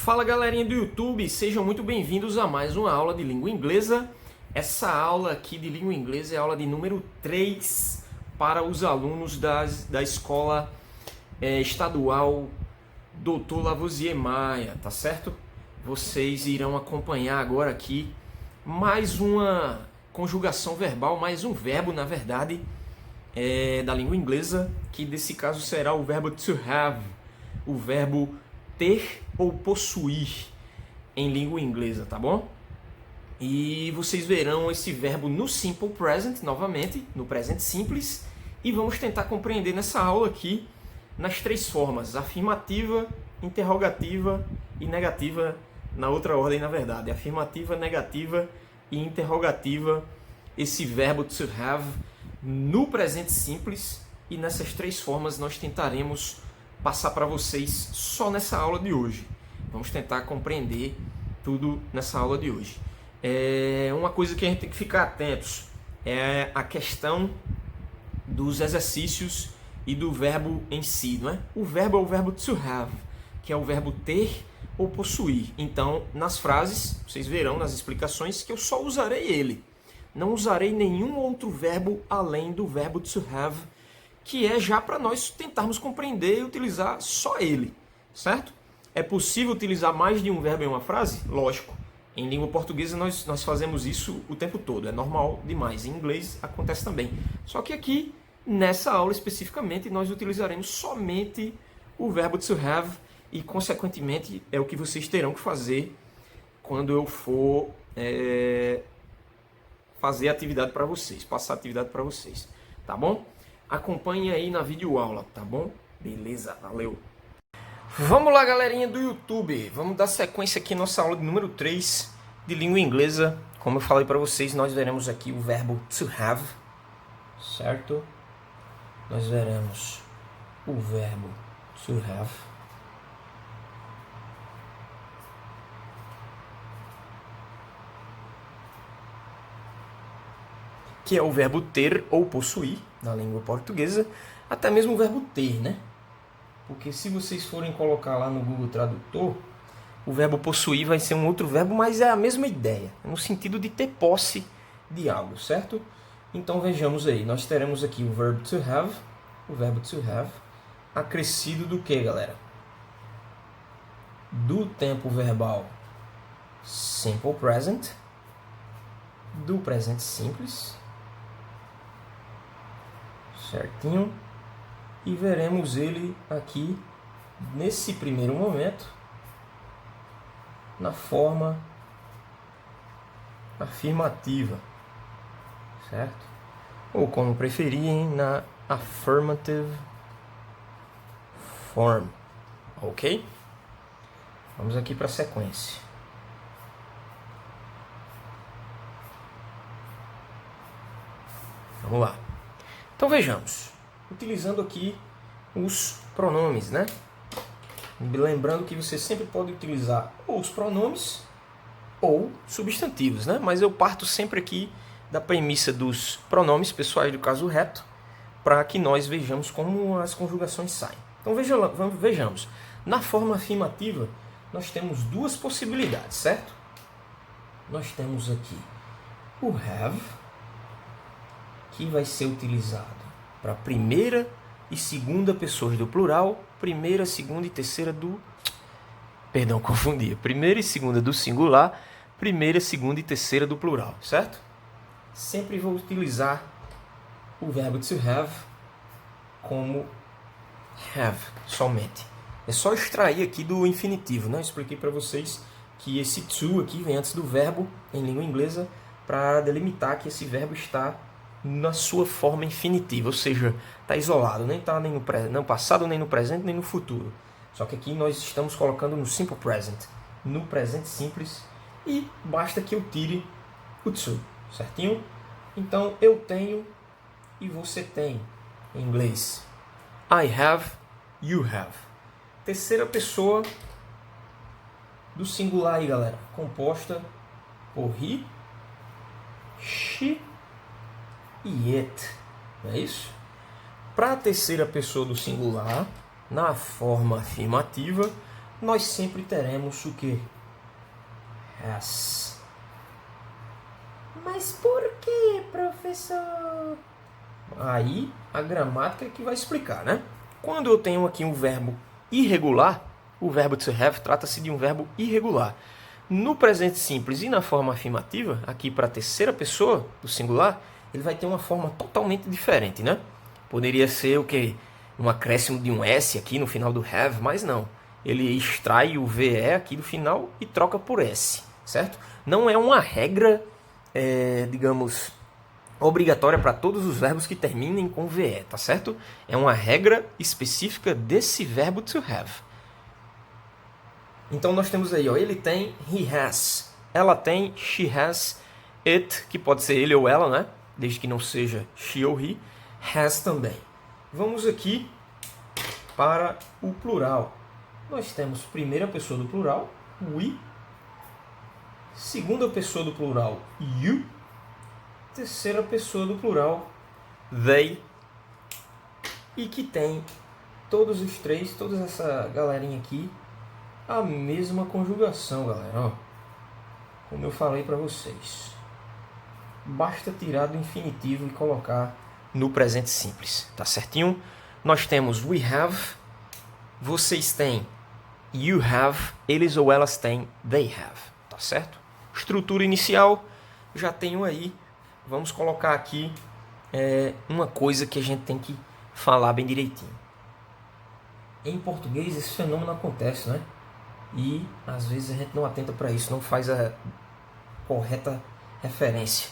Fala galerinha do YouTube, sejam muito bem-vindos a mais uma aula de língua inglesa. Essa aula aqui de língua inglesa é a aula de número 3 para os alunos da escola estadual Dr. Lavoisier Maia, tá certo? Vocês irão acompanhar agora aqui mais uma conjugação verbal, mais um verbo na verdade, da língua inglesa, que nesse caso será o verbo to have, o verbo ter ou possuir em língua inglesa, tá bom? E vocês verão esse verbo no simple present, novamente, no presente simples, e vamos tentar compreender nessa aula aqui nas três formas: afirmativa, interrogativa e negativa, na outra ordem na verdade, afirmativa, negativa e interrogativa, esse verbo to have no presente simples, e nessas três formas nós tentaremos passar para vocês só nessa aula de hoje. Vamos tentar compreender tudo nessa aula de hoje. Uma coisa que a gente tem que ficar atentos é a questão dos exercícios e do verbo em si, não é? O verbo é o verbo to have, que é o verbo ter ou possuir. Então, nas frases, vocês verão nas explicações que eu só usarei ele. Não usarei nenhum outro verbo além do verbo to have, que é já para nós tentarmos compreender e utilizar só ele, certo? É possível utilizar mais de um verbo em uma frase? Lógico. Em língua portuguesa nós fazemos isso o tempo todo, é normal demais. Em inglês acontece também. Só que aqui, nessa aula especificamente, nós utilizaremos somente o verbo to have e, consequentemente, é o que vocês terão que fazer quando eu for fazer a atividade para vocês, passar a atividade para vocês, tá bom? Acompanhe aí na videoaula, tá bom? Beleza, valeu! Vamos lá, galerinha do YouTube, vamos dar sequência aqui à nossa aula de número 3 de língua inglesa. Como eu falei para vocês, nós veremos aqui o verbo to have, certo? Nós veremos o verbo to have. Que é o verbo ter ou possuir na língua portuguesa, até mesmo o verbo ter, né? Porque se vocês forem colocar lá no Google Tradutor, o verbo possuir vai ser um outro verbo, mas é a mesma ideia, no sentido de ter posse de algo, certo? Então vejamos aí, nós teremos aqui o verbo to have, acrescido do que, galera? Do tempo verbal simple present, do presente simples, certinho, e veremos ele aqui nesse primeiro momento na forma afirmativa, certo? Ou como preferirem, na affirmative form, ok? Vamos aqui para a sequência. Vamos lá. Então vejamos, utilizando aqui os pronomes, né? Lembrando que você sempre pode utilizar ou os pronomes ou substantivos, né? Mas eu parto sempre aqui da premissa dos pronomes pessoais do caso reto, para que nós vejamos como as conjugações saem. Então vejamos. Na forma afirmativa, nós temos duas possibilidades, certo? Nós temos aqui o have, que vai ser utilizado para primeira e segunda pessoas do plural, primeira, segunda e terceira do... Perdão, confundi. Primeira e segunda do singular, primeira, segunda e terceira do plural, certo? Sempre vou utilizar o verbo to have como have, somente. É só extrair aqui do infinitivo, né? Eu expliquei para vocês que esse to aqui vem antes do verbo em língua inglesa para delimitar que esse verbo está na sua forma infinitiva, ou seja, está isolado, nem está nem no passado, nem no presente, nem no futuro. Só que aqui nós estamos colocando no simple present, no presente simples, e basta que eu tire o to, certinho? Então, eu tenho e você tem, em inglês. I have, you have. Terceira pessoa do singular aí, galera, composta por he, she e it, não é isso? Para a terceira pessoa do singular, na forma afirmativa, nós sempre teremos o que? Has. Mas por que, professor? Aí a gramática é que vai explicar, né? Quando eu tenho aqui um verbo irregular, o verbo to have trata-se de um verbo irregular. No presente simples e na forma afirmativa, aqui para a terceira pessoa do singular, ele vai ter uma forma totalmente diferente, né? Poderia ser o quê? Um acréscimo de um S aqui no final do have, mas não. Ele extrai o VE aqui do final e troca por S, certo? Não é uma regra, digamos, obrigatória para todos os verbos que terminem com VE, tá certo? É uma regra específica desse verbo to have. Então nós temos aí, ó, ele tem, he has. Ela tem, she has. It, que pode ser ele ou ela, né? Desde que não seja she ou he, has também. Vamos aqui para o plural. Nós temos primeira pessoa do plural, we. Segunda pessoa do plural, you. Terceira pessoa do plural, they. E que tem todos os três, toda essa galerinha aqui, a mesma conjugação, galera. Ó, como eu falei para vocês. Basta tirar do infinitivo e colocar no presente simples, tá certinho? Nós temos we have, vocês têm, you have, eles ou elas têm, they have, tá certo? Estrutura inicial, já tenho aí. Vamos colocar aqui uma coisa que a gente tem que falar bem direitinho. Em português esse fenômeno acontece, né? E às vezes a gente não atenta para isso, não faz a correta referência.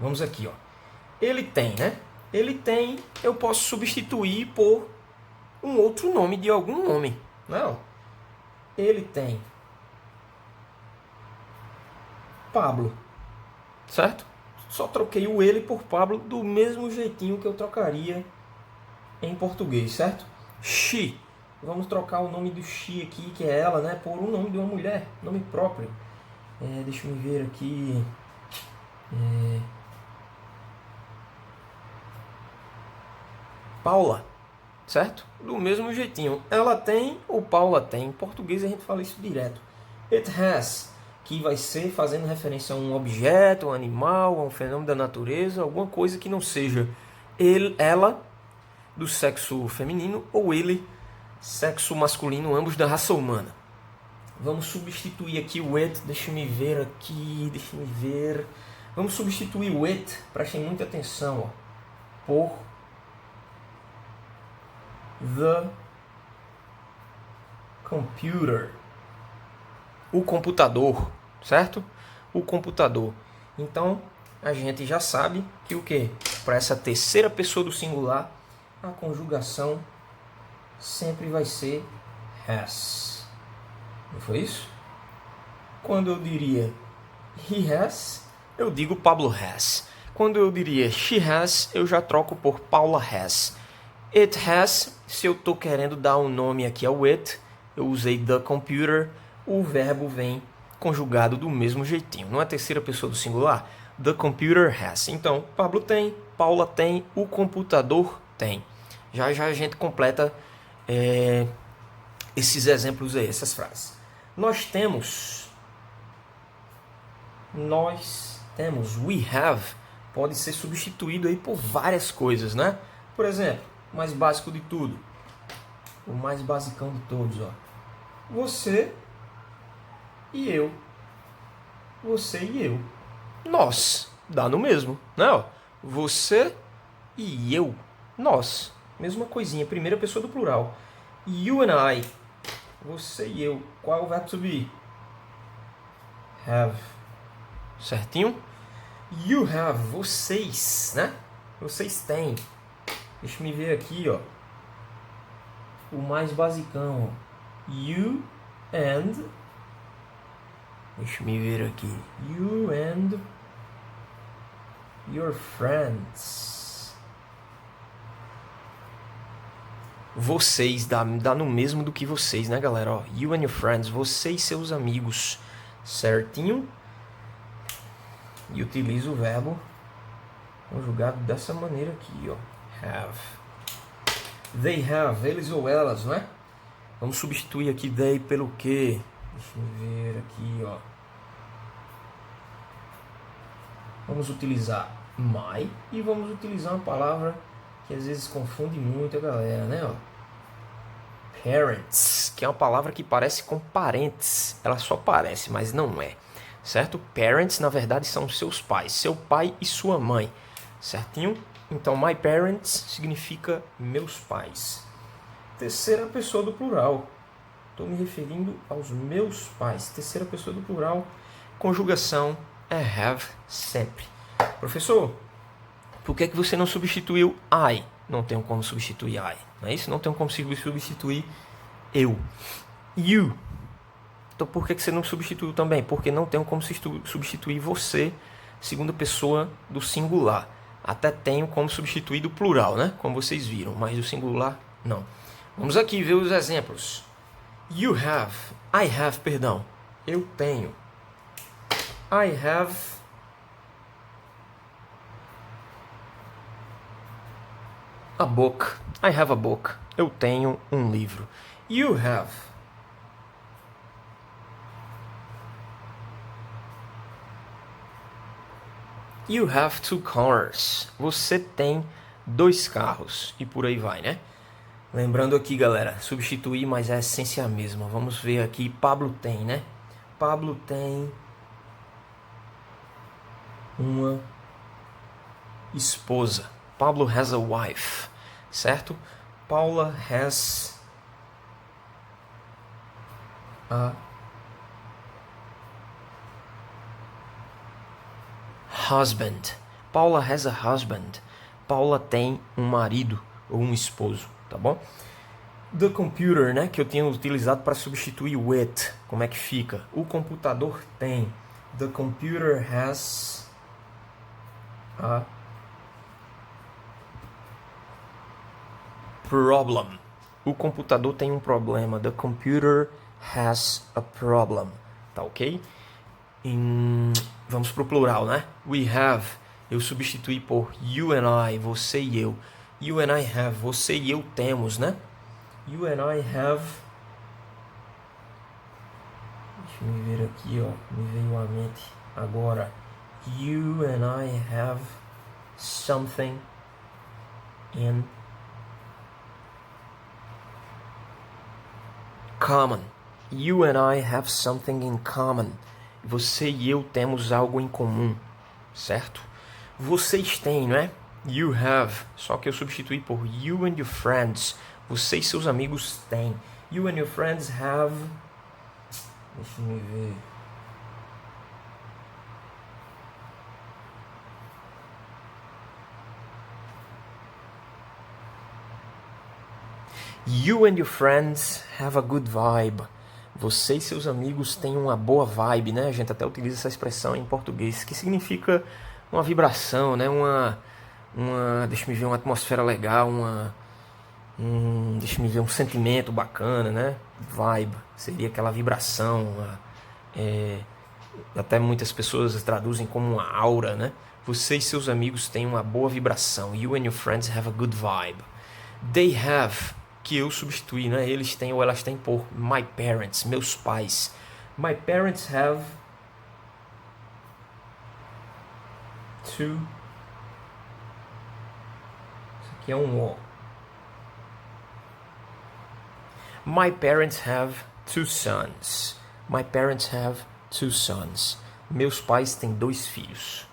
Vamos aqui, ó. Ele tem, né? Ele tem, eu posso substituir por um outro nome de algum nome, não? Ele tem Pablo, certo? Só troquei o ele por Pablo do mesmo jeitinho que eu trocaria em português, certo? She. Vamos trocar o nome do she aqui, que é ela, né? Por um nome de uma mulher, nome próprio. Deixa eu ver aqui. Paula, certo? Do mesmo jeitinho. Ela tem ou Paula tem. Em português a gente fala isso direto. It has, que vai ser fazendo referência a um objeto, um animal, a um fenômeno da natureza, alguma coisa que não seja ele, ela, do sexo feminino, ou ele, sexo masculino, ambos da raça humana. Vamos substituir aqui o it, deixa-me ver aqui, Vamos substituir o it, prestem muita atenção, ó, por the computer. O computador, certo? O computador. Então, a gente já sabe que o quê? Para essa terceira pessoa do singular, a conjugação sempre vai ser has. Não foi isso? Quando eu diria he has, eu digo Pablo has. Quando eu diria she has, eu já troco por Paula has. It has, se eu estou querendo dar um nome aqui ao it, eu usei the computer, o verbo vem conjugado do mesmo jeitinho. Não é a terceira pessoa do singular? The computer has. Então, Pablo tem, Paula tem, o computador tem. Já a gente completa esses exemplos aí, essas frases. Nós temos, we have, pode ser substituído aí por várias coisas, né? Por exemplo, o mais básico de tudo, o mais basicão de todos, ó. Você e eu. Você e eu. Nós. Dá no mesmo, né? Ó, você e eu. Nós. Mesma coisinha, primeira pessoa do plural. You and I. Você e eu. Qual é o verbo to be? Have. Certinho? You have. Vocês, né? Vocês têm. Deixa eu ver aqui, ó. O mais basicão, ó. You and... Deixa eu ver aqui. You and your friends. Vocês, dá no mesmo do que vocês, né, galera? Ó, you and your friends, você e seus amigos. Certinho? E utilizo o verbo conjugado dessa maneira aqui, ó. Have. They have, eles ou elas, não é? Vamos substituir aqui they pelo quê? Deixa eu ver aqui, ó. Vamos utilizar my e vamos utilizar uma palavra que às vezes confunde muito a galera, né? Ó. Parents, que é uma palavra que parece com parentes. Ela só parece, mas não é. Certo? Parents, na verdade, são seus pais. Seu pai e sua mãe. Certinho? Então, my parents significa meus pais. Terceira pessoa do plural. Estou me referindo aos meus pais. Terceira pessoa do plural. Conjugação have sempre. Professor, por que você não substituiu I? Não tenho como substituir I. Não é isso? Não tenho como substituir eu. You. Então por que você não substituiu também? Porque não tenho como substituir você, segunda pessoa do singular. Até tenho como substituir do plural, né? Como vocês viram, mas do singular, não. Vamos aqui ver os exemplos. You have. I have, perdão. Eu tenho. I have a book. I have a book. Eu tenho um livro. You have. You have two cars. Você tem 2 carros. E por aí vai, né? Lembrando aqui, galera, substituir, mas a essência é a mesma. Vamos ver aqui. Pablo tem, né? Pablo tem uma esposa. Pablo has a wife. Certo? Paula has a husband. Paula has a husband. Paula tem um marido ou um esposo, tá bom? The computer, né, que eu tinha utilizado para substituir o it. Como é que fica? O computador tem. The computer has a problem. O computador tem um problema. The computer has a problem. Tá ok? Vamos pro plural, né? We have. Eu substituí por you and I, você e eu. You and I have. Você e eu temos, né? You and I have. Deixa eu ver aqui, ó. Me veio à mente agora. You and I have something in common. You and I have something in common. Você e eu temos algo em comum, certo? Vocês têm, não é? You have. Só que eu substituí por you and your friends. Você e seus amigos têm. You and your friends have. Deixa eu ver. You and your friends have a good vibe. Você e seus amigos têm uma boa vibe, né? A gente até utiliza essa expressão em português, que significa uma vibração, né? Deixa eu ver, uma atmosfera legal, deixa eu ver, um sentimento bacana, né? Vibe seria aquela vibração, até muitas pessoas traduzem como uma aura, né? Você e seus amigos têm uma boa vibração. You and your friends have a good vibe. They have, que eu substituí, né? Eles têm ou elas têm por my parents, meus pais. My parents have two. Isso aqui é um O. My parents have 2 sons. My parents have 2 sons. Meus pais têm 2 filhos.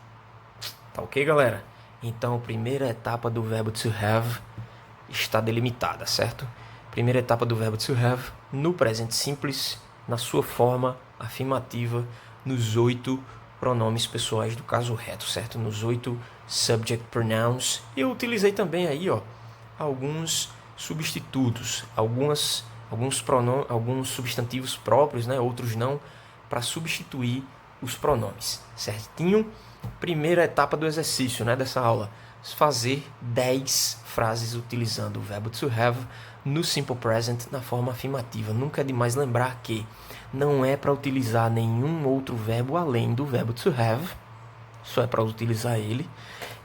Tá ok, galera? Então, a primeira etapa do verbo to have está delimitada, certo? Primeira etapa do verbo to have no presente simples, na sua forma afirmativa, nos 8 pronomes pessoais do caso reto, certo? Nos 8 subject pronouns. Eu utilizei também aí, ó, alguns substitutos, alguns substantivos próprios, né? Outros não, para substituir os pronomes, certinho? Primeira etapa do exercício, né, dessa aula. Fazer 10 frases utilizando o verbo to have no simple present na forma afirmativa. Nunca é demais lembrar que não é para utilizar nenhum outro verbo além do verbo to have, só é para utilizar ele,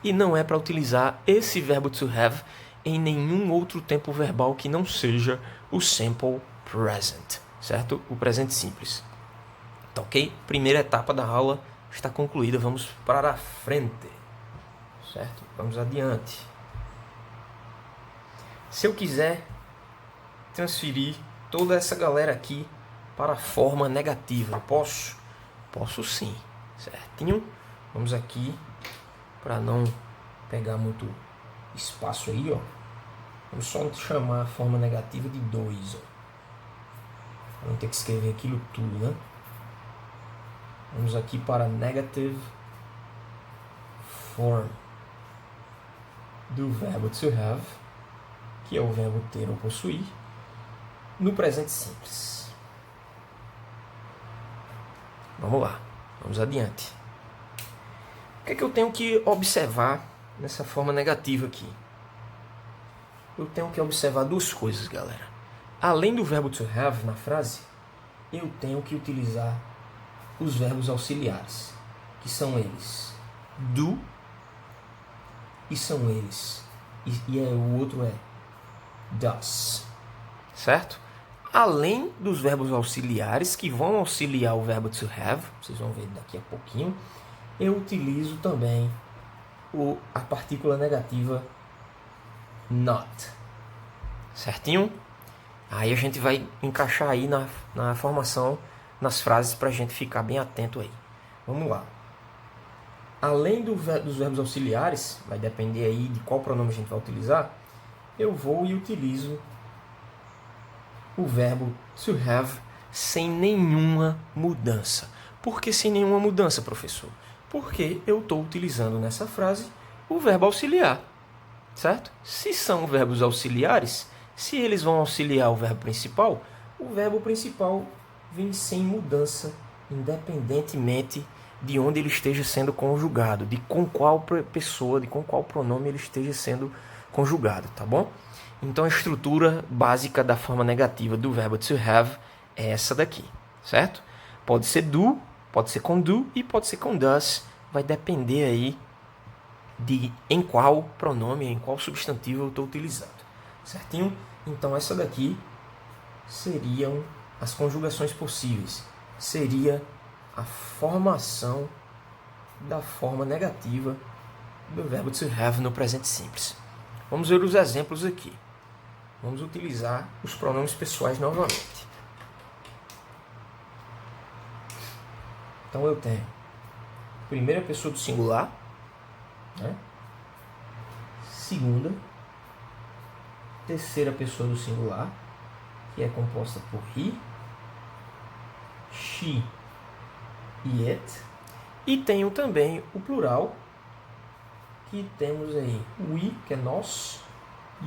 e não é para utilizar esse verbo to have em nenhum outro tempo verbal que não seja o simple present, certo? O presente simples. Tá ok? Primeira etapa da aula está concluída. Vamos para a frente, certo? Vamos adiante. Se eu quiser transferir toda essa galera aqui para a forma negativa, eu posso? Posso sim, certinho? Vamos aqui, para não pegar muito espaço aí, ó. Vamos só chamar a forma negativa de 2, ó. Vamos ter que escrever aquilo tudo, né? Vamos aqui para negative form do verbo to have, que é o verbo ter ou possuir, no presente simples. Vamos lá, vamos adiante. O que é que eu tenho que observar nessa forma negativa aqui? Eu tenho que observar duas coisas, galera. Além do verbo to have na frase, eu tenho que utilizar os verbos auxiliares, que são eles do e são eles. O outro é does, certo? Além dos verbos auxiliares que vão auxiliar o verbo to have, vocês vão ver daqui a pouquinho, eu utilizo também a partícula negativa not, certinho? Aí a gente vai encaixar aí na formação, nas frases, para a gente ficar bem atento aí. Vamos lá. Além dos verbos auxiliares, vai depender aí de qual pronome a gente vai utilizar, eu vou e utilizo o verbo to have sem nenhuma mudança. Por que sem nenhuma mudança, professor? Porque eu estou utilizando nessa frase o verbo auxiliar, certo? Se são verbos auxiliares, se eles vão auxiliar o verbo principal vem sem mudança, independentemente de onde ele esteja sendo conjugado, de com qual pessoa, de com qual pronome ele esteja sendo conjugado, tá bom? Então a estrutura básica da forma negativa do verbo to have é essa daqui, certo? Pode ser do, pode ser com do e pode ser com does, vai depender aí de em qual pronome, em qual substantivo eu estou utilizando, certinho? Então essa daqui seriam as conjugações possíveis, seria a formação da forma negativa do verbo to have no presente simples. Vamos ver os exemplos aqui. Vamos utilizar os pronomes pessoais novamente. Então eu tenho primeira pessoa do singular, né? Segunda, terceira pessoa do singular, que é composta por he, she e it. E tenho também o plural, que temos aí we, que é nós,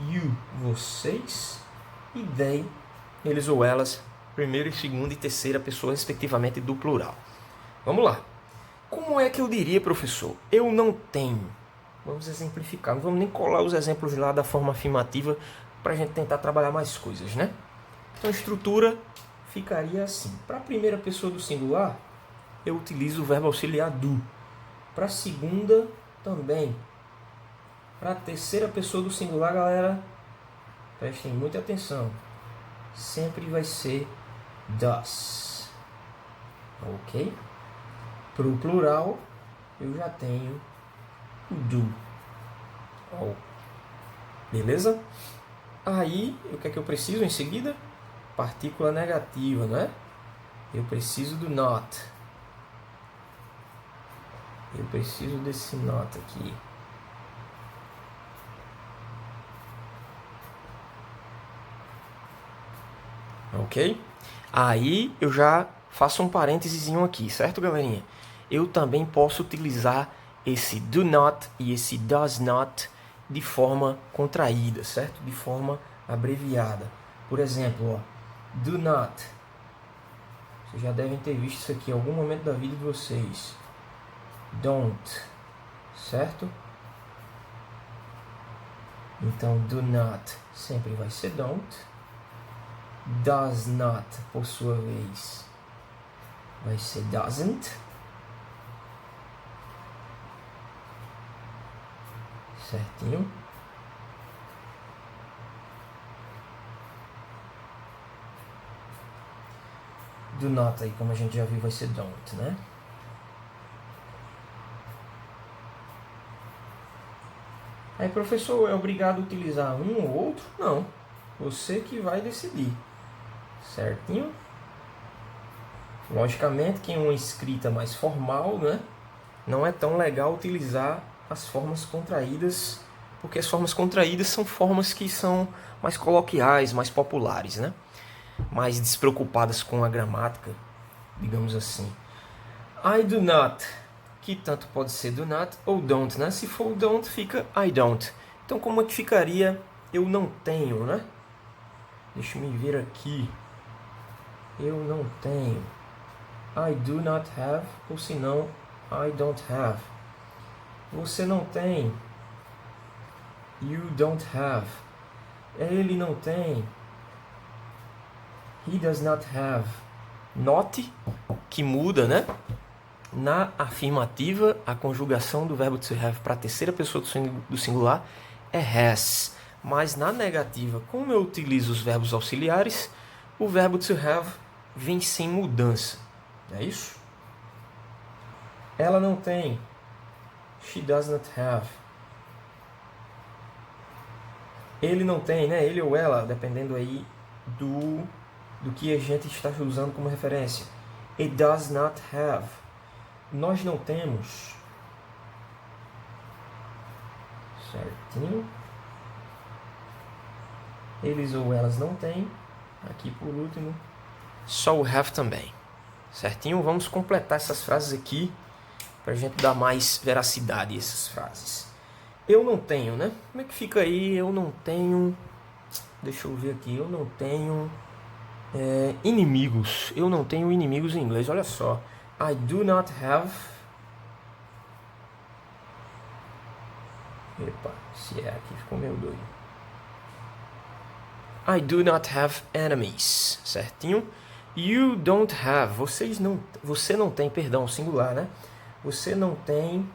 you, vocês, e they, eles ou elas, primeira, segunda e terceira pessoa, respectivamente, do plural. Vamos lá. Como é que eu diria, professor? Eu não tenho. Vamos exemplificar. Não vamos nem colar os exemplos lá da forma afirmativa para a gente tentar trabalhar mais coisas, né? Então a estrutura ficaria assim. Para a primeira pessoa do singular, eu utilizo o verbo auxiliar do. Para a segunda, também. Para a terceira pessoa do singular, galera, prestem muita atenção. Sempre vai ser does. Ok? Para o plural, eu já tenho o do. Oh. Beleza? Aí, o que é que eu preciso em seguida? Partícula negativa, né? Eu preciso do not. Eu preciso desse not aqui. Ok? Aí eu já faço um parênteses aqui, certo, galerinha? Eu também posso utilizar esse do not e esse does not de forma contraída, certo? De forma abreviada. Por exemplo, ó, do not. Vocês já devem ter visto isso aqui em algum momento da vida de vocês. Don't, certo? Então, do not sempre vai ser don't. Does not, por sua vez, vai ser doesn't. Certinho? Do not aí, como a gente já viu, vai ser don't, né? Aí, professor, é obrigado a utilizar um ou outro? Não. Você que vai decidir. Certinho? Logicamente que em uma escrita mais formal, né, não é tão legal utilizar as formas contraídas, porque as formas contraídas são formas que são mais coloquiais, mais populares, né? Mais despreocupadas com a gramática, digamos assim. I do not, que tanto pode ser do not ou don't, né? Se for don't, fica I don't. Então, como é que ficaria eu não tenho, né? Deixa eu me ver aqui. Eu não tenho. I do not have, ou se não, I don't have. Você não tem. You don't have. Ele não tem. He does not have. Note que muda, né? Na afirmativa, a conjugação do verbo to have para a terceira pessoa do singular é has. Mas na negativa, como eu utilizo os verbos auxiliares, o verbo to have vem sem mudança. É isso? Ela não tem. She does not have. Ele não tem, né? Ele ou ela, dependendo aí do que a gente está usando como referência. It does not have. Nós não temos. Certinho. Eles ou elas não têm. Aqui por último. Só o have também. Certinho? Vamos completar essas frases aqui para a gente dar mais veracidade a essas frases. Eu não tenho, né? Como é que fica aí? Eu não tenho. Deixa eu ver aqui. Eu não tenho inimigos. Eu não tenho inimigos em inglês. Olha só. I do not have. Epa, se é aqui ficou meio doido. I do not have enemies. Certinho? You don't have. Você não tem, perdão, singular, né? Você não tem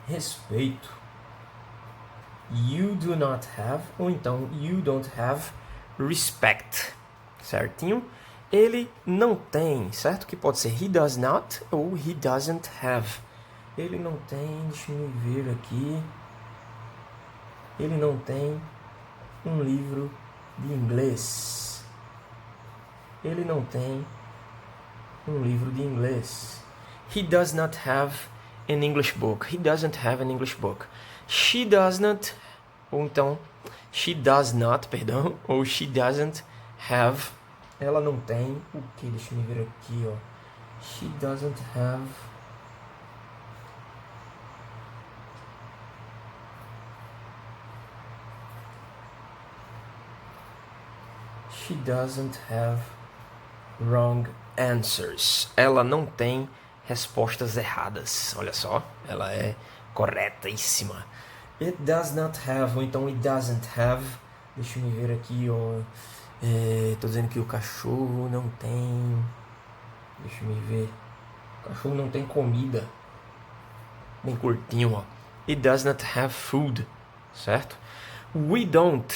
respeito. You do not have, ou então you don't have respect. Certinho? Ele não tem, certo? Que pode ser he does not ou he doesn't have. Ele não tem, deixa eu ver aqui. Ele não tem um livro de inglês. Ele não tem um livro de inglês. He does not have an English book. He doesn't have an English book. She does not, ou então she does not, perdão, ou she doesn't have. Ela não tem o que? Deixa eu ver aqui, ó. She doesn't have. She doesn't have wrong answers. Ela não tem respostas erradas. Olha só, ela é corretíssima. It does not have, ou então it doesn't have. Deixa eu ver aqui, ó. Tô dizendo que o cachorro não tem. Deixa eu ver. O cachorro não tem comida. Bem curtinho, ó. It does not have food. Certo? We don't.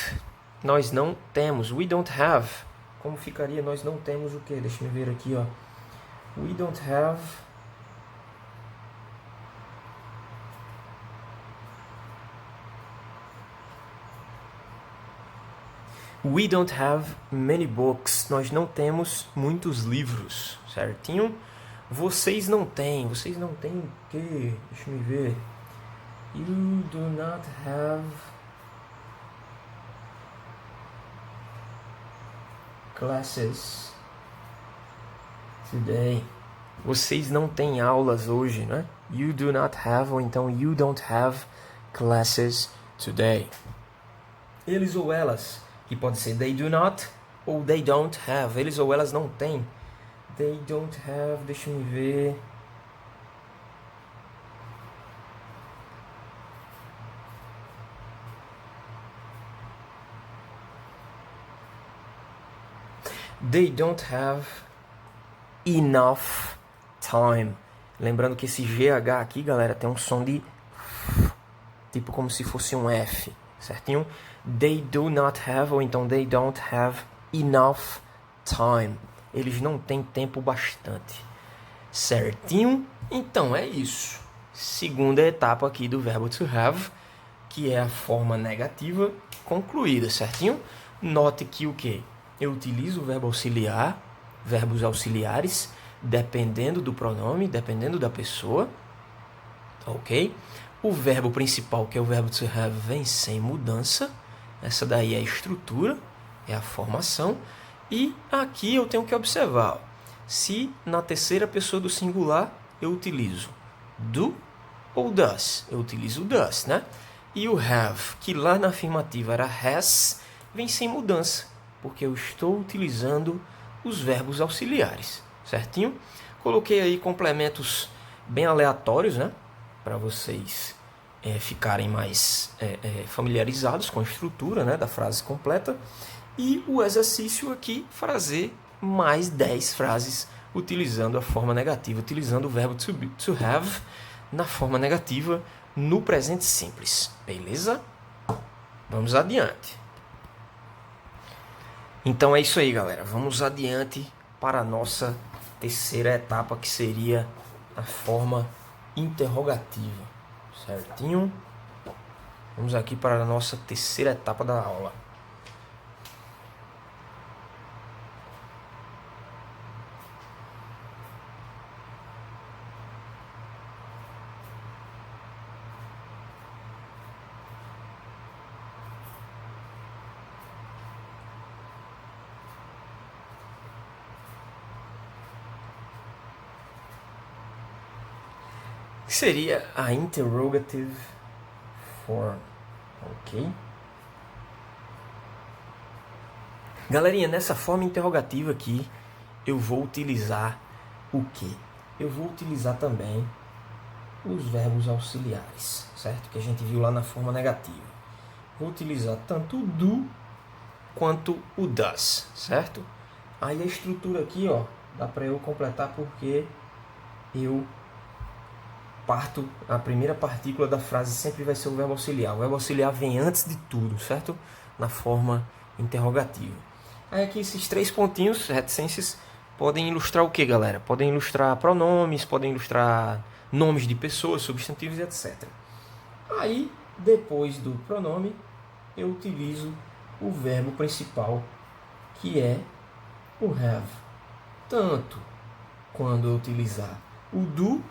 Nós não temos. We don't have. Como ficaria? Nós não temos o que? Deixa eu ver aqui, ó. We don't have. We don't have many books. Nós não temos muitos livros, certinho? Vocês não têm. Vocês não têm o quê? Deixa eu ver. You do not have classes today. Vocês não têm aulas hoje, né? You do not have, ou então you don't have classes today. Eles ou elas, que pode ser they do not ou they don't have. Eles ou elas não têm. They don't have, deixa eu ver. They don't have enough time. Lembrando que esse GH aqui, galera, tem um som de tipo como se fosse um F, certinho? They do not have, ou então they don't have enough time. eles não têm tempo bastante. Certinho? Então é isso. Segunda etapa aqui do verbo to have, que é a forma negativa concluída, certinho? Note que o quê? Eu utilizo o verbo auxiliar, verbos auxiliares, dependendo do pronome, dependendo da pessoa, ok? O verbo principal, que é o verbo to have, vem sem mudança. Essa daí é a estrutura, é a formação. E aqui eu tenho que observar, se na terceira pessoa do singular eu utilizo do ou does. Eu utilizo does, né? E o have, que lá na afirmativa era has, vem sem mudança, porque eu estou utilizando os verbos auxiliares, certinho? Coloquei aí complementos bem aleatórios, né? Para vocês ficarem mais familiarizados com a estrutura, né, da frase completa. E o exercício aqui, fazer mais 10 frases utilizando a forma negativa, utilizando o verbo to have na forma negativa no presente simples. Beleza? Vamos adiante. Então é isso aí, galera. Vamos adiante para a nossa terceira etapa, que seria a forma interrogativa. Certinho? Vamos aqui para a nossa terceira etapa da aula. Que seria a interrogative form, ok? Galerinha, nessa forma interrogativa aqui, eu vou utilizar o quê? Eu vou utilizar também os verbos auxiliares, certo? Que a gente viu lá na forma negativa. Vou utilizar tanto o do quanto o does, certo? Aí a estrutura aqui, ó, dá para eu completar porque eu parto, a primeira partícula da frase sempre vai ser o verbo auxiliar. O verbo auxiliar vem antes de tudo, certo? Na forma interrogativa. Aí aqui esses 3 pontinhos, reticências, podem ilustrar o que, galera? Podem ilustrar pronomes, podem ilustrar nomes de pessoas, substantivos e etc. Aí, depois do pronome, eu utilizo o verbo principal, que é o have. Tanto quando eu utilizar o do,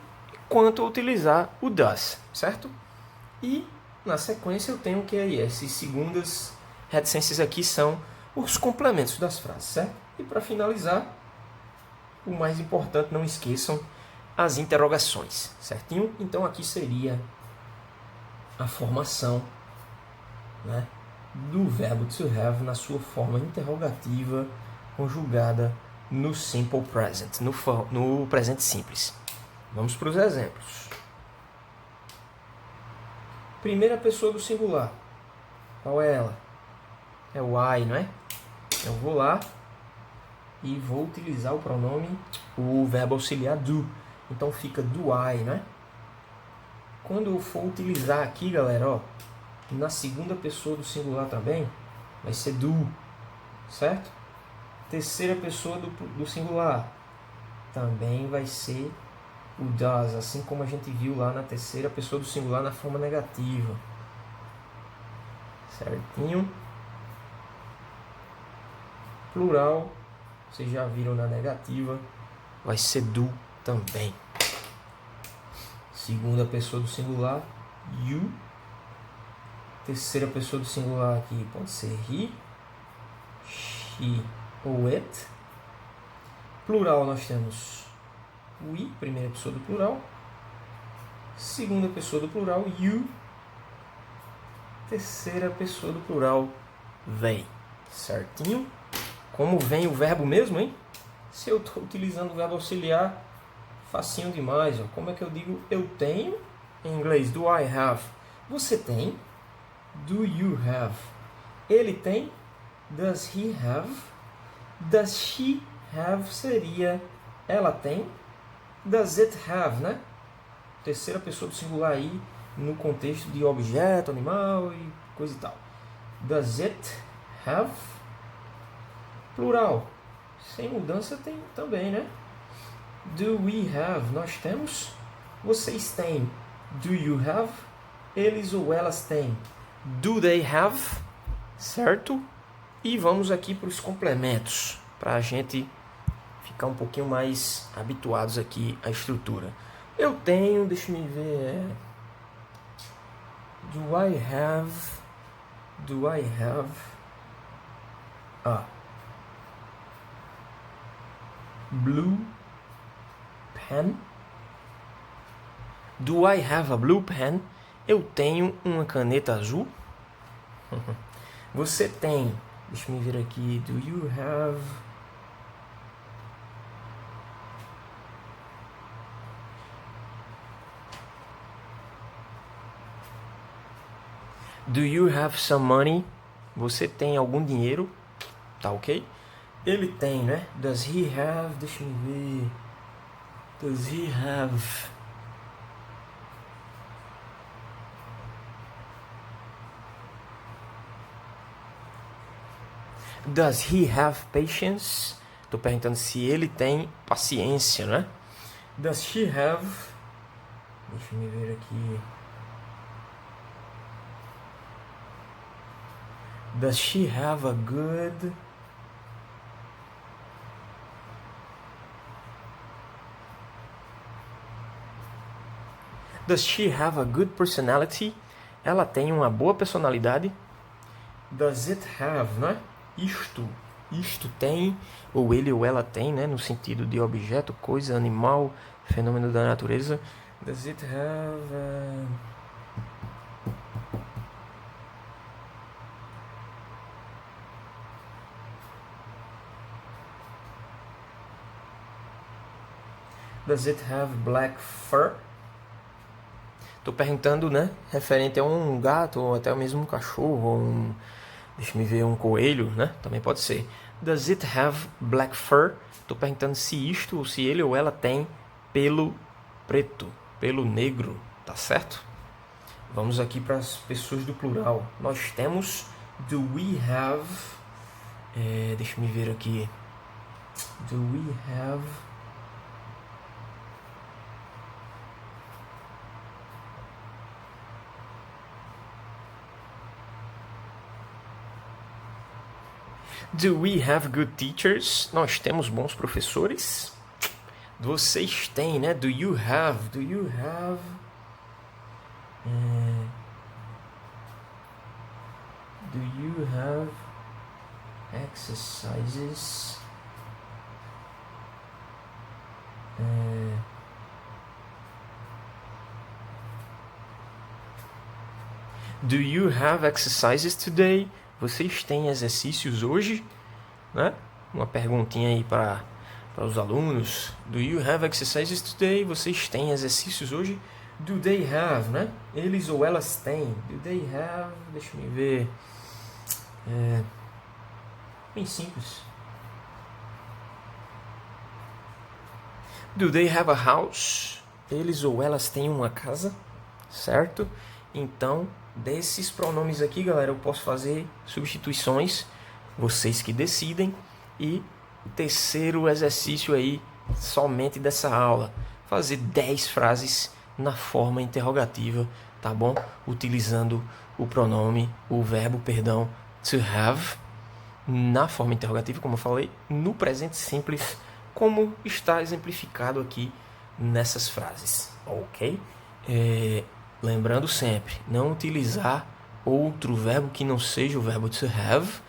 quanto eu utilizar o does, certo? E na sequência eu tenho que aí essas segundas reticências aqui são os complementos das frases, certo? E para finalizar, o mais importante, não esqueçam as interrogações, certinho? Então aqui seria a formação, né, do verbo to have na sua forma interrogativa conjugada no simple present, no presente simples. Vamos para os exemplos. Primeira pessoa do singular. Qual é ela? É o I, não é? Eu vou lá e vou utilizar o pronome, o verbo auxiliar do. Então fica do I, né? Quando eu for utilizar aqui, galera, ó, na segunda pessoa do singular também, vai ser do, certo? Terceira pessoa do singular também vai ser o does, assim como a gente viu lá na terceira pessoa do singular na forma negativa. Certinho? Plural, vocês já viram na negativa, vai ser do também. Segunda pessoa do singular, you. Terceira pessoa do singular aqui pode ser he, she ou it. Plural nós temos we, primeira pessoa do plural. Segunda pessoa do plural, you. Terceira pessoa do plural, they. Certinho? Como vem o verbo mesmo, hein? Se eu estou utilizando o verbo auxiliar, facinho demais. Ó. Como é que eu digo eu tenho? Em inglês, do I have? Você tem? Do you have? Ele tem? Does he have? Does she have seria ela tem? Does it have, né? Terceira pessoa do singular aí, no contexto de objeto, animal e coisa e tal. Does it have? Plural. Sem mudança tem também, né? Do we have? Nós temos. Vocês têm. Do you have? Eles ou elas têm. Do they have? Certo? E vamos aqui para os complementos, para a gente ficar um pouquinho mais habituados aqui à estrutura. Eu tenho, deixa eu ver. Do I have? Do I have? Blue pen? Do I have a blue pen? Eu tenho uma caneta azul? Você tem, deixa eu ver aqui, do you have? Do you have some money? Você tem algum dinheiro? Tá ok? Ele tem, né? Does he have? Deixa eu ver. Does he have? Does he have patience? Tô perguntando se ele tem paciência, né? Does she have? Deixa eu ver aqui. Does she have a good? Does she have a good personality? Ela tem uma boa personalidade. Does it have, né? Isto tem, ou ele ou ela tem, né? No sentido de objeto, coisa, animal, fenômeno da natureza. Does it have... Does it have black fur? Tô perguntando, né? Referente a um gato, ou até mesmo um cachorro, ou um... Deixa eu ver, um coelho, né? Também pode ser. Does it have black fur? Tô perguntando se isto, ou se ele ou ela tem pelo preto, pelo negro, tá certo? Vamos aqui para as pessoas do plural. Nós temos do we have... deixa eu ver aqui. Do we have... Do we have good teachers? Nós temos bons professores? Vocês têm, né? Do you have? Do you have? Do you have exercises? Do you have exercises today? Vocês têm exercícios hoje? Né? Uma perguntinha aí para os alunos. Do you have exercises today? Vocês têm exercícios hoje? Do they have, né? Eles ou elas têm. Do they have? Deixa eu ver. Bem simples. Do they have a house? Eles ou elas têm uma casa, certo? Então, desses pronomes aqui, galera, eu posso fazer substituições, vocês que decidem. E terceiro exercício aí, somente dessa aula, fazer 10 frases na forma interrogativa, tá bom? Utilizando o pronome, o verbo, perdão, to have, na forma interrogativa, como eu falei, no presente simples, como está exemplificado aqui nessas frases, ok? Lembrando sempre, não utilizar outro verbo que não seja o verbo to have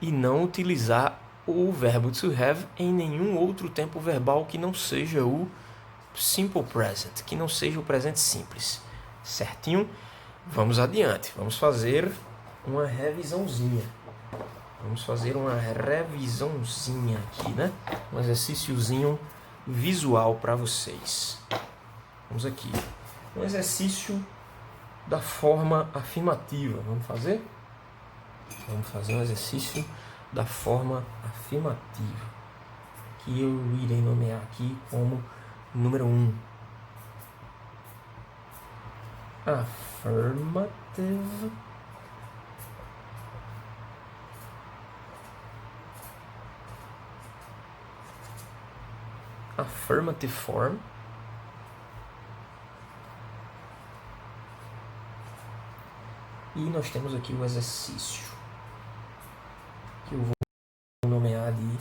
e não utilizar o verbo to have em nenhum outro tempo verbal que não seja o simple present, que não seja o presente simples, certinho? Vamos adiante, vamos fazer uma revisãozinha. Vamos fazer uma revisãozinha aqui, né? Um exercíciozinho visual para vocês. Vamos aqui. Um exercício da forma afirmativa. Vamos fazer? Vamos fazer um exercício da forma afirmativa, que eu irei nomear aqui como número 1. Affirmative. affirmative form. E nós temos aqui o exercício, que eu vou nomear de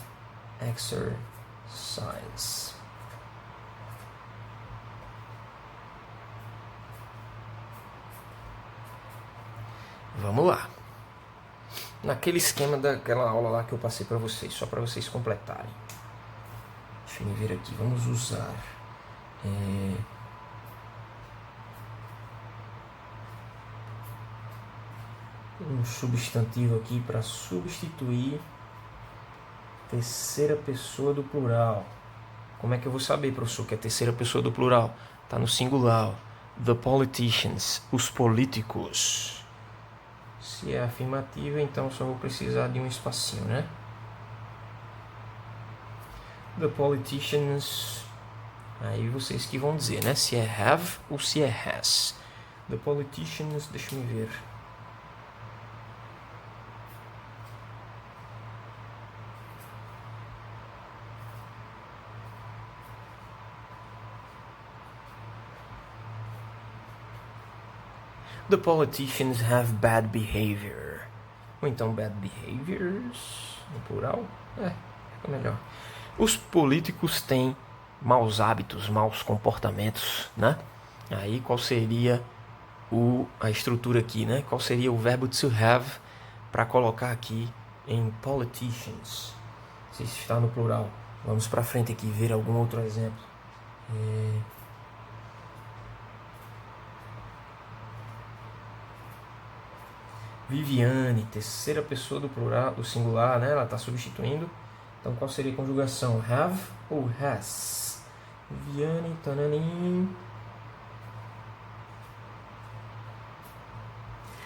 exercise. Vamos lá. Naquele esquema daquela aula lá que eu passei para vocês, só para vocês completarem. Deixa eu ver aqui, vamos usar um substantivo aqui para substituir terceira pessoa do plural. Como é que eu vou saber, professor, que é terceira pessoa do plural? Está no singular. The politicians, os políticos. Se é afirmativa, então só vou precisar de um espacinho, né? The politicians. Aí vocês que vão dizer, né? Se é have ou se é has. The politicians, deixa eu ver. The politicians have bad behavior. Ou então bad behaviors, no plural. Fica melhor. Os políticos têm maus hábitos, maus comportamentos, né? Aí qual seria a estrutura aqui, né? Qual seria o verbo to have para colocar aqui em politicians? Se está no plural. Vamos para frente aqui ver algum outro exemplo. Viviane, terceira pessoa do plural, do singular, né? Ela está substituindo. Então, qual seria a conjugação? Have ou has? Viviane, tananim.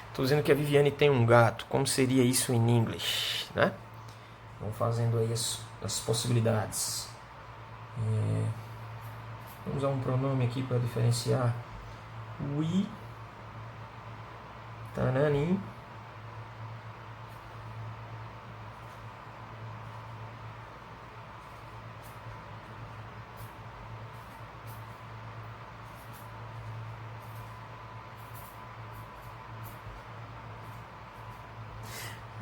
Estou dizendo que a Viviane tem um gato. Como seria isso em inglês, né? Vamos fazendo aí as possibilidades. Vamos usar um pronome aqui para diferenciar. We, tananim.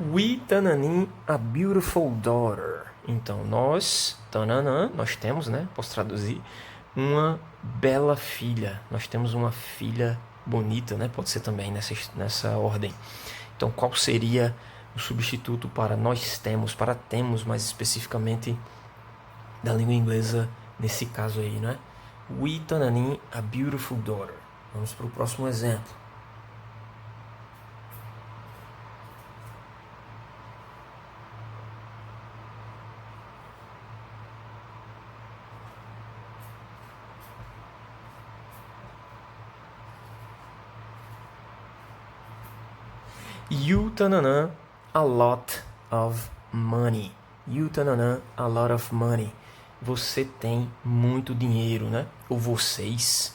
We, tananim, a beautiful daughter. Então, nós, tananã, nós temos, né? Posso traduzir. Uma bela filha. Nós temos uma filha bonita, né? Pode ser também nessa ordem. Então, qual seria o substituto para nós temos, para temos mais especificamente da língua inglesa nesse caso aí, né? We, tananim, a beautiful daughter. Vamos para o próximo exemplo. You, tananã, a lot of money. You, tananã, a lot of money. Você tem muito dinheiro, né? Ou vocês,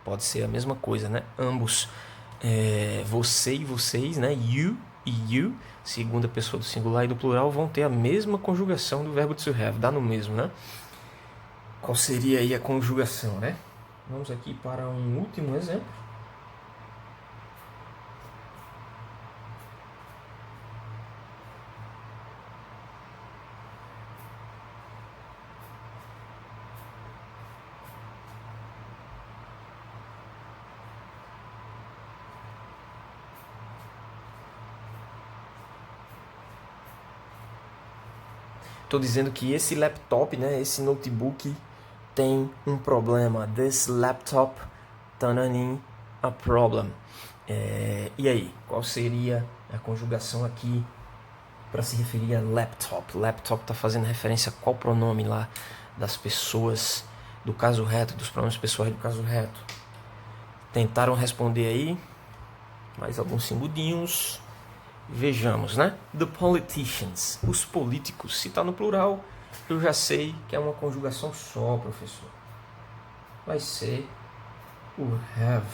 pode ser a mesma coisa, né? Ambos, você e vocês, né? You e you, segunda pessoa do singular e do plural, vão ter a mesma conjugação do verbo to have, dá no mesmo, né? Qual seria aí a conjugação, né? Vamos aqui para um último exemplo. Estou dizendo que esse laptop, né, esse notebook tem um problema. This laptop, tananim, a problem. E aí, qual seria a conjugação aqui para se referir a laptop? Laptop está fazendo referência a qual pronome lá das pessoas do caso reto, dos pronomes pessoais do caso reto? Tentaram responder aí? Mais alguns segundinhos. Vejamos, né? The politicians, os políticos. Se está no plural, eu já sei que é uma conjugação só, professor. Vai ser o have.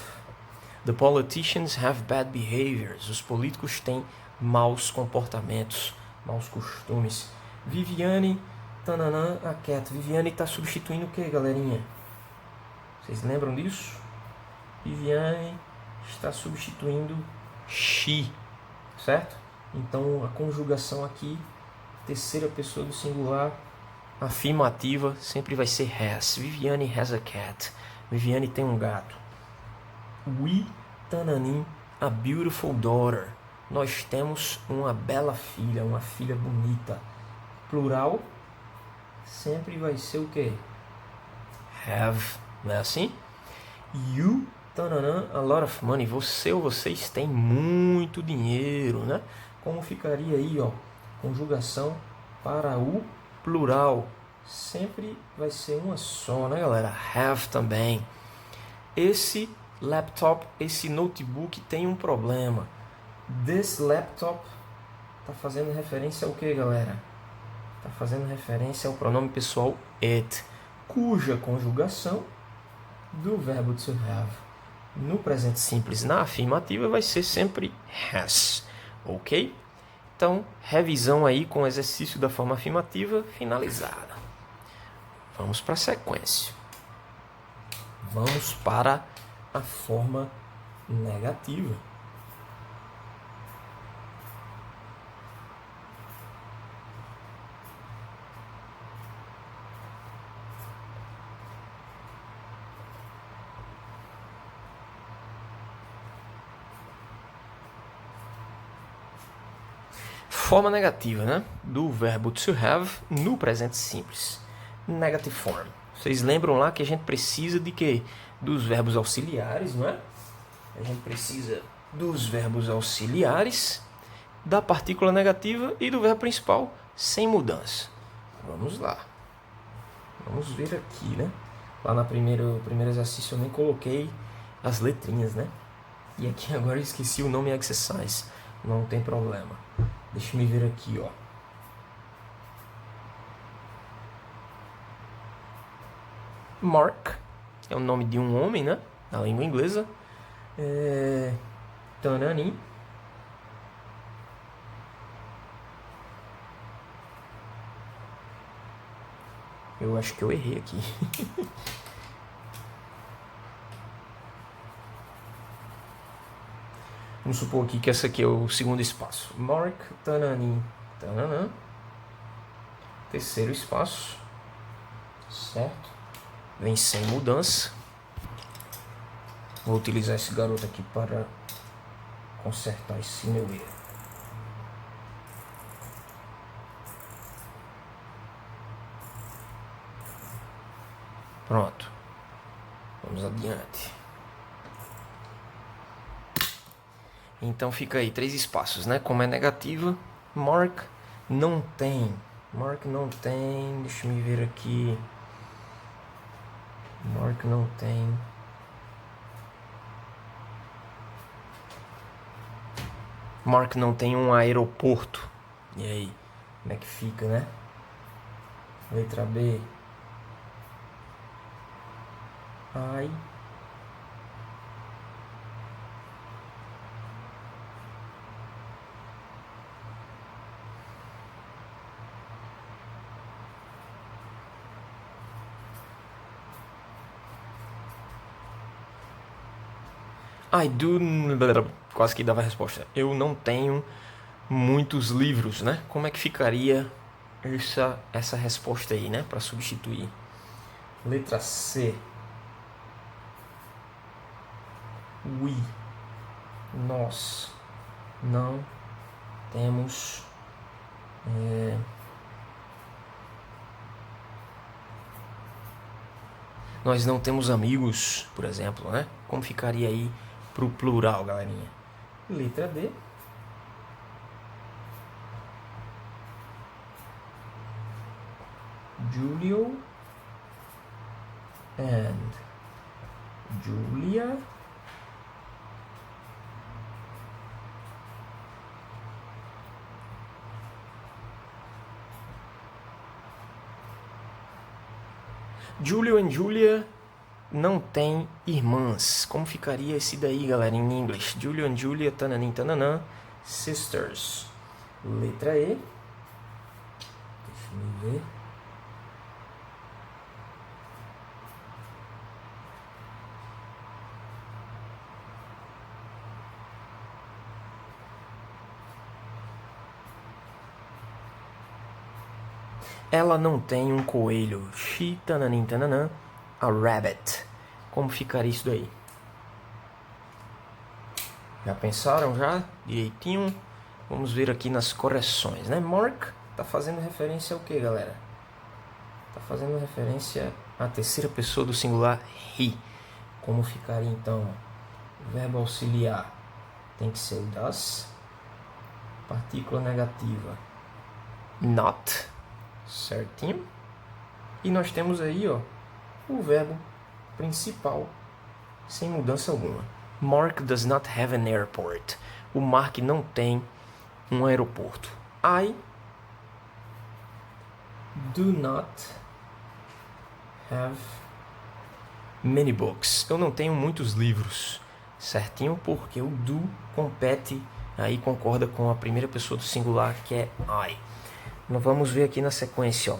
The politicians have bad behaviors. Os políticos têm maus comportamentos, maus costumes. Viviane tananã, a cat. Viviane está substituindo o que, galerinha? Vocês lembram disso? Viviane está substituindo she, certo? Então a conjugação aqui, terceira pessoa do singular, afirmativa, sempre vai ser has. Viviane has a cat. Viviane tem um gato. We, tananim, a beautiful daughter. Nós temos uma bela filha, uma filha bonita. Plural sempre vai ser o quê? Have, não é assim? You, tananã, a lot of money. Você ou vocês têm muito dinheiro, né? Como ficaria aí, ó? Conjugação para o plural. Sempre vai ser uma só, né, galera? Have também. Esse laptop, esse notebook tem um problema. This laptop tá fazendo referência ao que, galera? Tá fazendo referência ao pronome pessoal it, cuja conjugação do verbo to have no presente simples na afirmativa vai ser sempre has, ok? Então, revisão aí com o exercício da forma afirmativa finalizada. Vamos para a sequência. Vamos para a forma negativa. Forma negativa, né? Do verbo to have no presente simples. Negative form. Vocês lembram lá que a gente precisa de quê? Dos verbos auxiliares, não é? A gente precisa dos verbos auxiliares, da partícula negativa e do verbo principal sem mudança. Vamos lá. Vamos ver aqui, né? Lá no primeiro exercício eu nem coloquei as letrinhas, né? E aqui agora eu esqueci o nome exercise. Não tem problema. Deixa eu ver aqui, ó. Mark é o nome de um homem, né? Na língua inglesa. Tanani. Eu acho que eu errei aqui. Vamos supor aqui que esse aqui é o segundo espaço. Mark, tanani, tananã. Terceiro espaço. Certo? Vem sem mudança. Vou utilizar esse garoto aqui para consertar esse meu erro. Pronto. Vamos adiante. Então fica aí 3 espaços, né? Como é negativa, Mark não tem. Mark não tem. Deixa eu me ver aqui. Mark não tem. Mark não tem um aeroporto. E aí? Como é que fica, né? Letra B. Ai. I do... Quase que dava a resposta. Eu não tenho muitos livros, né? Como é que ficaria essa resposta aí, né? Para substituir. Letra C. We. Nós não temos... Nós não temos amigos, por exemplo, né? Como ficaria aí pro plural, galerinha? Letra D. Julio and Julia Julio and Julia não tem irmãs. Como ficaria esse daí, galera, em inglês? Julio and Julia, tananim, tananã, sisters. Letra E. Deixa eu ver. Ela não tem um coelho. She, tananim, tananã, a rabbit. Como ficaria isso daí? Já pensaram já? Direitinho? Vamos ver aqui nas correções, né? Mark tá fazendo referência ao que, galera? Tá fazendo referência à terceira pessoa do singular he. Como ficaria então? O verbo auxiliar tem que ser o does. Partícula negativa not. Certinho? E nós temos aí, ó, o verbo principal sem mudança alguma. Mark does not have an airport. O Mark não tem um aeroporto. I do not have many books. Eu não tenho muitos livros. Certinho? Porque o do compete, aí concorda com a primeira pessoa do singular, que é I. Nós vamos ver aqui na sequência, ó.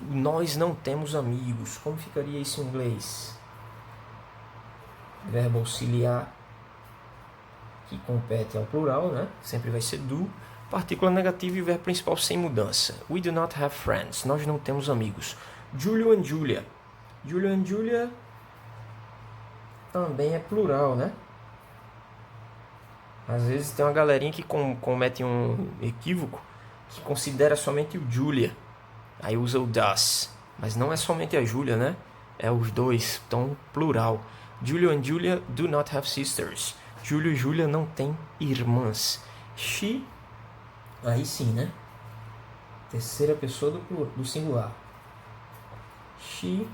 Nós não temos amigos. Como ficaria isso em inglês? Verbo auxiliar que compete ao plural, né? Sempre vai ser do. Partícula negativa e o verbo principal sem mudança. We do not have friends. Nós não temos amigos. Julio and Julia. Julio and Julia também é plural, né? Às vezes tem uma galerinha que comete um equívoco, que considera somente o Julia. Aí usa o does. Mas não é somente a Julia, né? É os dois, então plural. Julio and Julia do not have sisters. Júlio e Júlia não têm irmãs. She, aí sim, né? Terceira pessoa do singular. She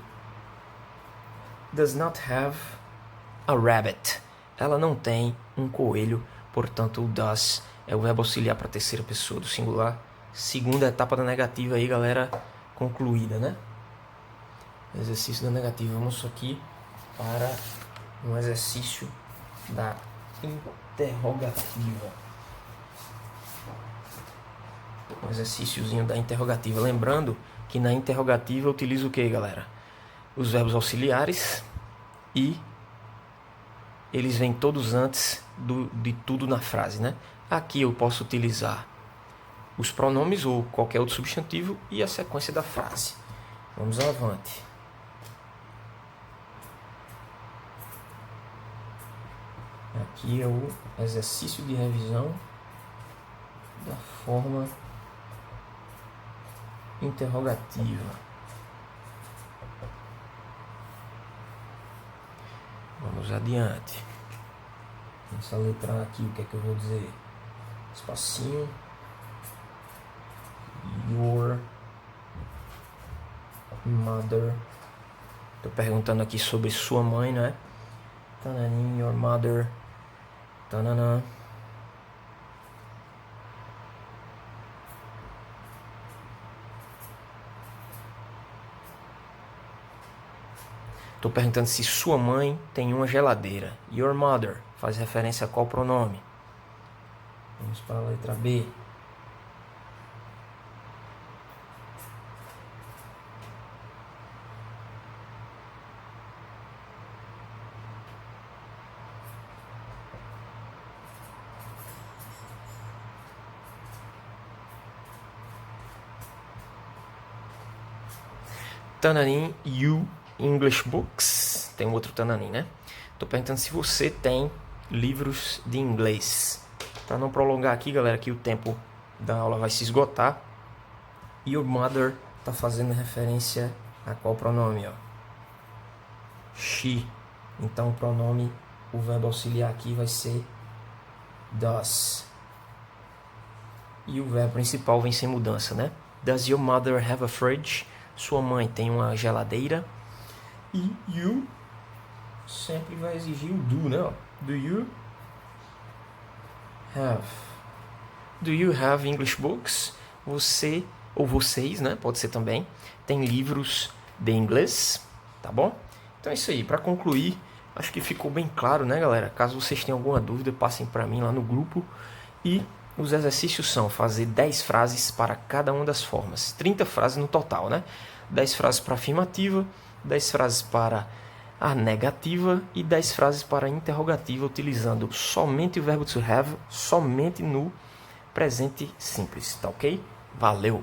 does not have a rabbit. Ela não tem um coelho, portanto o does é o verbo auxiliar para a terceira pessoa do singular. Segunda etapa da negativa aí, galera, concluída, né? Exercício da negativa. Vamos aqui para um exercício da interrogativa. Um exercíciozinho da interrogativa. Lembrando que na interrogativa eu utilizo o que, galera? Os verbos auxiliares e eles vêm todos antes de tudo na frase, né? Aqui eu posso utilizar os pronomes ou qualquer outro substantivo e a sequência da frase. Vamos avante. Aqui é o exercício de revisão da forma interrogativa. Vamos adiante. Essa letra A aqui, o que é que eu vou dizer? Espacinho. Your mother. Tô perguntando aqui sobre sua mãe, né? Tananin, your mother. Tananã. Tô perguntando se sua mãe tem uma geladeira. Your mother faz referência a qual pronome? Vamos para a letra B. Tananin, you English books. Tem um outro tananin, né? Tô perguntando se você tem livros de inglês. Para não prolongar aqui, galera, que o tempo da aula vai se esgotar. Your mother tá fazendo referência a qual pronome, ó? She. Então o pronome, o verbo auxiliar aqui vai ser does. E o verbo principal vem sem mudança, né? Does your mother have a fridge? Sua mãe tem uma geladeira. E you sempre vai exigir o do, né? Do you have? Do you have English books? Você, ou vocês, né? Pode ser também. Tem livros de inglês, tá bom? Então é isso aí. Para concluir, acho que ficou bem claro, né, galera? Caso vocês tenham alguma dúvida, passem para mim lá no grupo. E os exercícios são fazer 10 frases para cada uma das formas. 30 frases no total, né? 10 frases para afirmativa, 10 frases para a negativa e 10 frases para a interrogativa, utilizando somente o verbo to have, somente no presente simples, tá ok? Valeu!